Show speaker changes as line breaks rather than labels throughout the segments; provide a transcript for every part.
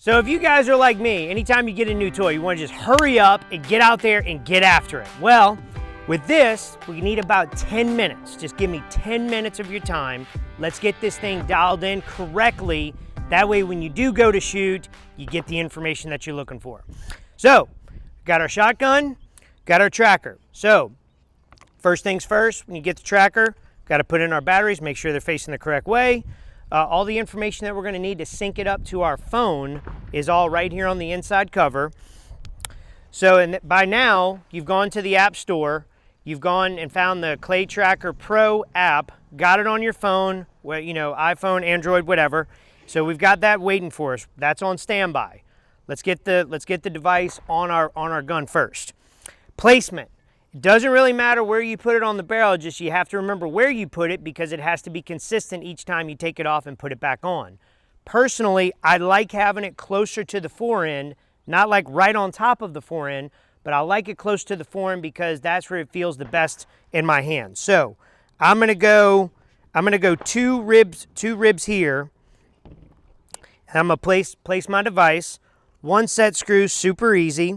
So if you guys are like me, anytime you get a new toy, you want to just hurry up and get out there and get after it. Well, with this, we need about 10 minutes. Just give me 10 minutes of your time. Let's get this thing dialed in correctly. That way, when you do go to shoot, you get the information that you're looking for. So, got our shotgun, got our tracker. So, first things first, when you get the tracker, got to put in our batteries, make sure they're facing the correct way. All the information that we're going to need to sync it up to our phone is all right here on the inside cover. So by now, you've gone to the App Store, you've gone and found the Clay Tracker Pro app, got it on your phone, well, you know, iPhone, Android, whatever. So we've got that waiting for us. That's on standby. Let's get the device on our gun first. Placement. It doesn't really matter where you put it on the barrel, just you have to remember where you put it because it has to be consistent each time you take it off and put it back on. Personally, I like having it closer to the forend, not like right on top of the forend, but I like it close to the forend because that's where it feels the best in my hand. So I'm gonna go two ribs here, and I'm gonna place my device. One set screw, super easy.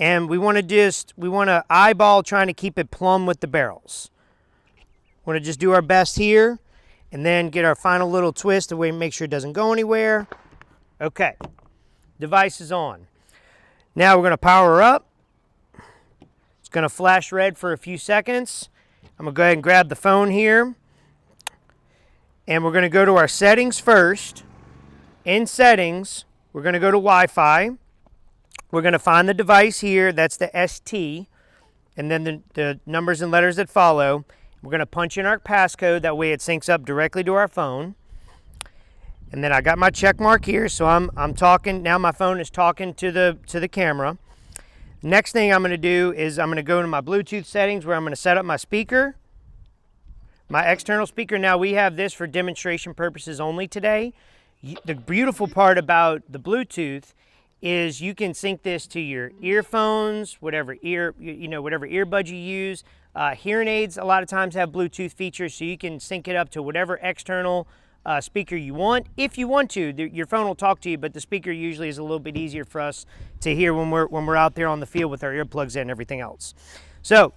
And we want to eyeball trying to keep it plumb with the barrels. Want to just do our best here and then get our final little twist away and make sure it doesn't go anywhere. Okay, device is on. Now we're going to power her up. It's going to flash red for a few seconds. I'm going to go ahead and grab the phone here. And we're going to go to our settings first. In settings, we're going to go to Wi-Fi. We're going to find the device here, that's the ST, and then the numbers and letters that follow. We're going to punch in our passcode, that way it syncs up directly to our phone. And then I got my check mark here, so I'm talking, now my phone is talking to the camera. Next thing I'm going to do is I'm going to go to my Bluetooth settings where I'm going to set up my speaker, my external speaker. Now we have this for demonstration purposes only today. The beautiful part about the Bluetooth is you can sync this to your earphones, whatever earbud you use. Hearing aids a lot of times have Bluetooth features, so you can sync it up to whatever external speaker you want. If you want to, your phone will talk to you, but the speaker usually is a little bit easier for us to hear when we're out there on the field with our earplugs in and everything else. So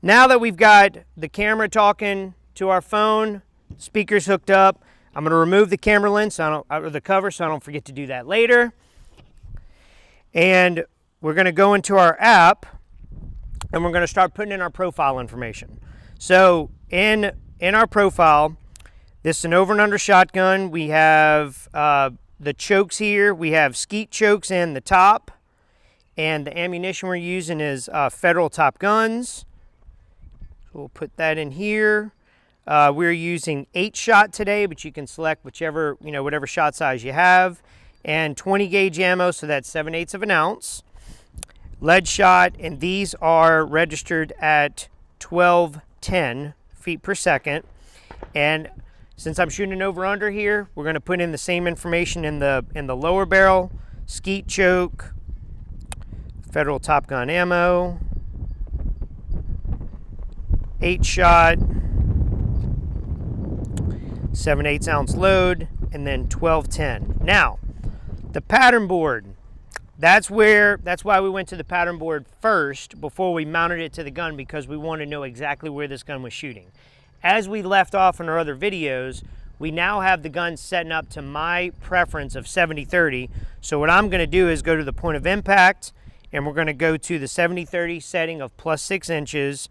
now that we've got the camera talking to our phone, speakers hooked up, I'm going to remove the camera lens or the cover so I don't forget to do that later. And we're going to go into our app and we're going to start putting in our profile information. So in our profile, this is an over and under shotgun. We have the chokes here. We have Skeet chokes in the top, and the ammunition we're using is Federal Top Guns. So we'll put that in here. We're using 8-shot today, but you can select whatever shot size you have. And 20 gauge ammo, so that's 7/8 of an ounce. Lead shot, and these are registered at 1210 feet per second. And since I'm shooting over under here, we're going to put in the same information in the lower barrel. Skeet choke, Federal Top Gun ammo, 8-shot, 7/8 ounce load, and then 1210. Now, the pattern board, that's why we went to the pattern board first before we mounted it to the gun, because we want to know exactly where this gun was shooting. As we left off in our other videos, we now have the gun setting up to my preference of 70-30. So what I'm going to do is go to the point of impact, and we're going to go to the 70-30 setting of +6 inches,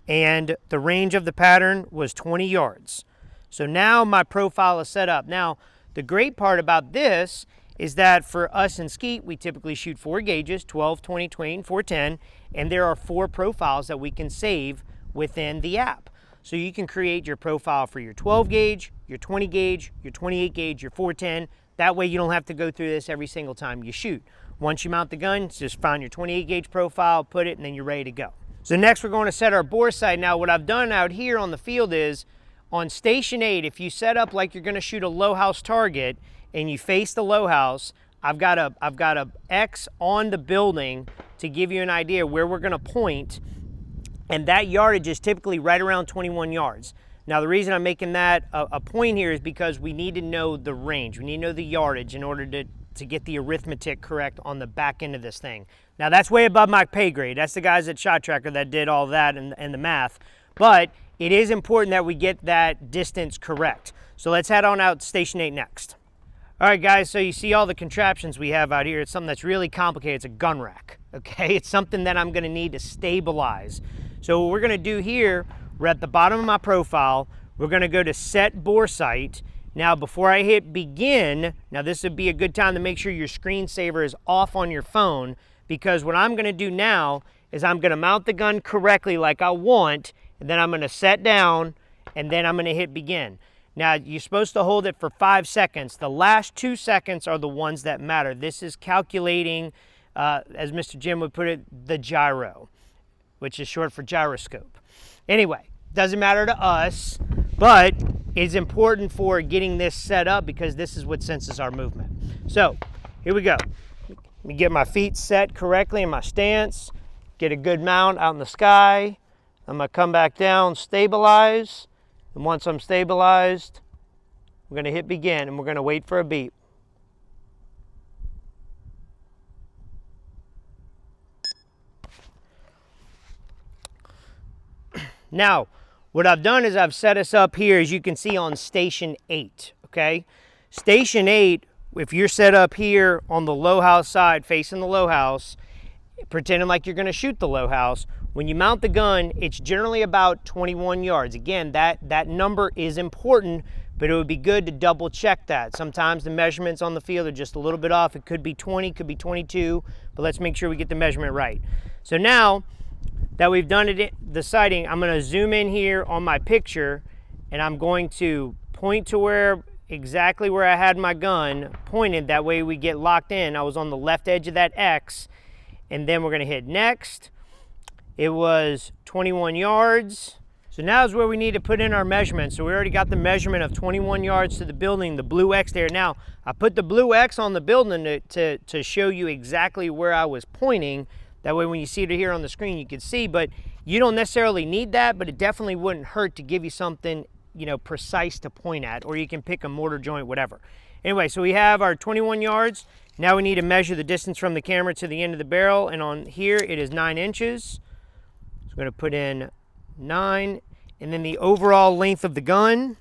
and the range of the pattern was 20 yards. So now my profile is set up. Now, the great part about this is that for us in Skeet, we typically shoot 4 gauges, 12, 20, 20, and 410, and there are 4 profiles that we can save within the app. So you can create your profile for your 12 gauge, your 20 gauge, your 28 gauge, your 410. That way you don't have to go through this every single time you shoot. Once you mount the gun, just find your 28 gauge profile, put it, and then you're ready to go. So next we're going to set our bore sight. Now what I've done out here on the field is, on Station 8, if you set up like you're going to shoot a low house target and you face the low house, I've got a X on the building to give you an idea where we're going to point, and that yardage is typically right around 21 yards. Now the reason I'm making that a point here is because we need to know the range. We need to know the yardage in order to get the arithmetic correct on the back end of this thing. Now that's way above my pay grade. That's the guys at Shot Tracker that did all that and the math. But it is important that we get that distance correct. So let's head on out to Station 8 next. All right, guys, so you see all the contraptions we have out here. It's something that's really complicated. It's a gun rack, okay? It's something that I'm gonna need to stabilize. So what we're gonna do here, we're at the bottom of my profile. We're gonna go to Set Bore Sight. Now, before I hit begin, now this would be a good time to make sure your screensaver is off on your phone, because what I'm gonna do now is I'm gonna mount the gun correctly like I want, and then I'm gonna set down, and then I'm gonna hit begin. Now, you're supposed to hold it for 5 seconds. The last 2 seconds are the ones that matter. This is calculating, as Mr. Jim would put it, the gyro, which is short for gyroscope. Anyway, doesn't matter to us, but it's important for getting this set up because this is what senses our movement. So, here we go. Let me get my feet set correctly in my stance, get a good mount out in the sky. I'm gonna come back down, stabilize. And once I'm stabilized, we're gonna hit begin and we're gonna wait for a beep. Now, what I've done is I've set us up here, as you can see, on Station 8, okay? Station 8, if you're set up here on the low house side, facing the low house, pretending like you're gonna shoot the low house, when you mount the gun, it's generally about 21 yards. Again, that number is important, but it would be good to double check that. Sometimes the measurements on the field are just a little bit off. It could be 20, could be 22, but let's make sure we get the measurement right. So now that we've done it, the sighting, I'm gonna zoom in here on my picture, and I'm going to point to exactly where I had my gun pointed. That way we get locked in. I was on the left edge of that X, and then we're gonna hit next. It was 21 yards. So now is where we need to put in our measurement. So we already got the measurement of 21 yards to the building, the blue X there. Now, I put the blue X on the building to show you exactly where I was pointing. That way when you see it here on the screen, you can see, but you don't necessarily need that, but it definitely wouldn't hurt to give you something, you know, precise to point at, or you can pick a mortar joint, whatever. Anyway, so we have our 21 yards. Now we need to measure the distance from the camera to the end of the barrel, and on here it is 9 inches. I'm going to put in 9, and then the overall length of the gun.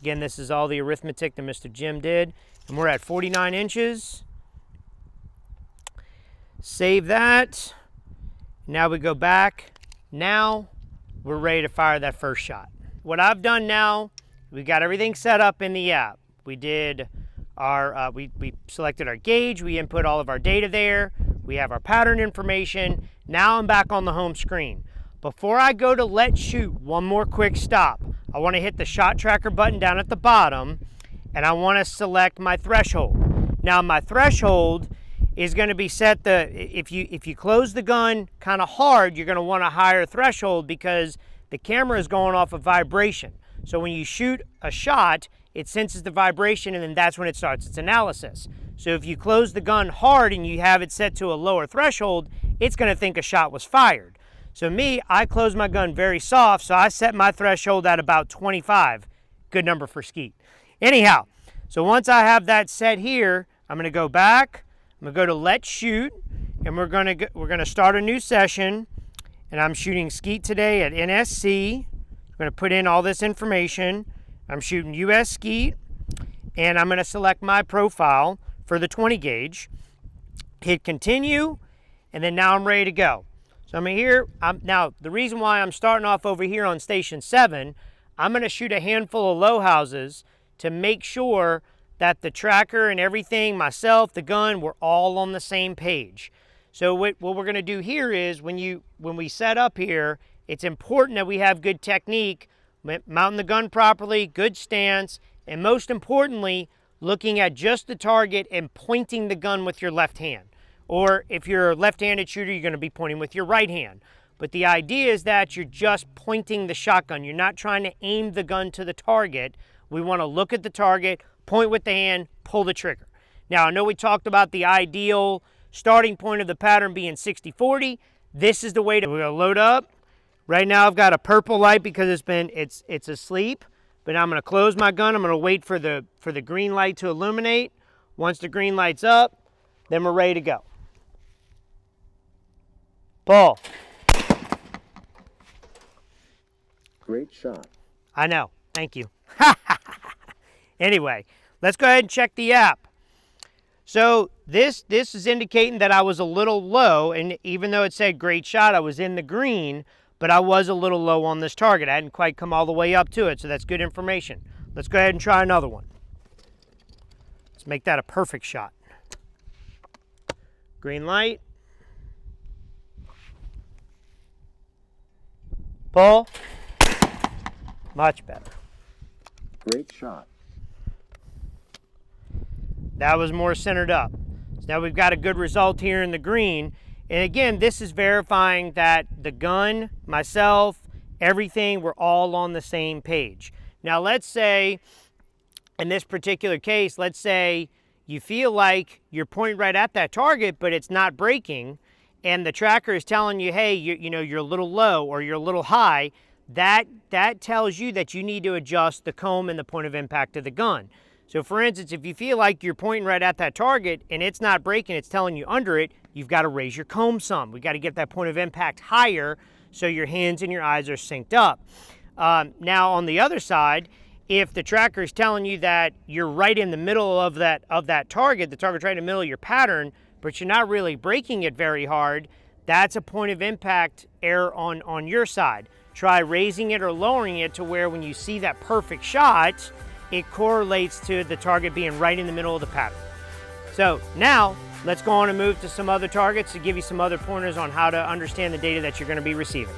Again, this is all the arithmetic that Mr. Jim did, and we're at 49 inches. Save that. Now we go back. Now we're ready to fire that first shot. What I've done now, we got everything set up in the app. We did our, we selected our gauge, we input all of our data there, we have our pattern information. Now I'm back on the home screen. Before I go to Let's Shoot, one more quick stop. I want to hit the Shot Tracker button down at the bottom, and I want to select my threshold. Now my threshold is going to be set if you close the gun kind of hard, you're going to want a higher threshold because the camera is going off a vibration. So when you shoot a shot, it senses the vibration, and then that's when it starts its analysis. So if you close the gun hard and you have it set to a lower threshold, it's going to think a shot was fired. So me, I close my gun very soft, so I set my threshold at about 25. Good number for Skeet. Anyhow, so once I have that set here, I'm going to go back, I'm going to go to Let's Shoot, and we're going to start a new session, and I'm shooting Skeet today at NSC. I'm going to put in all this information. I'm shooting US Skeet, and I'm going to select my profile for the 20 gauge, hit continue, and then now I'm ready to go. So I'm here. Now, the reason why I'm starting off over here on Station 7, I'm going to shoot a handful of low houses to make sure that the tracker and everything, myself, the gun, we're all on the same page. So what we're going to do here is when we set up here, it's important that we have good technique, mounting the gun properly, good stance, and most importantly, looking at just the target and pointing the gun with your left hand. Or if you're a left-handed shooter, you're going to be pointing with your right hand. But the idea is that you're just pointing the shotgun. You're not trying to aim the gun to the target. We want to look at the target, point with the hand, pull the trigger. Now, I know we talked about the ideal starting point of the pattern being 60-40. This is the way we're going to load up. Right now, I've got a purple light because it's asleep. But I'm going to close my gun. I'm going to wait for the green light to illuminate. Once the green light's up, then we're ready to go. Pull.
Great shot.
I know. Thank you. Anyway, let's go ahead and check the app. So this is indicating that I was a little low, and even though it said great shot, I was in the green, but I was a little low on this target. I hadn't quite come all the way up to it, so that's good information. Let's go ahead and try another one. Let's make that a perfect shot. Green light. Pull. Much better.
Great shot.
That was more centered up. So now we've got a good result here in the green. And again, this is verifying that the gun, myself, everything, we're all on the same page. Now let's say, in this particular case, let's say you feel like you're pointing right at that target, but it's not breaking, and the tracker is telling you, hey, you're a little low or you're a little high. That tells you that you need to adjust the comb and the point of impact of the gun. So for instance, if you feel like you're pointing right at that target and it's not breaking, it's telling you under it, you've got to raise your comb some. We've got to get that point of impact higher so your hands and your eyes are synced up. Now on the other side, if the tracker is telling you that you're right in the middle of that target, the target's right in the middle of your pattern, but you're not really breaking it very hard, that's a point of impact error on your side. Try raising it or lowering it to where when you see that perfect shot, it correlates to the target being right in the middle of the pattern. So now let's go on and move to some other targets to give you some other pointers on how to understand the data that you're going to be receiving.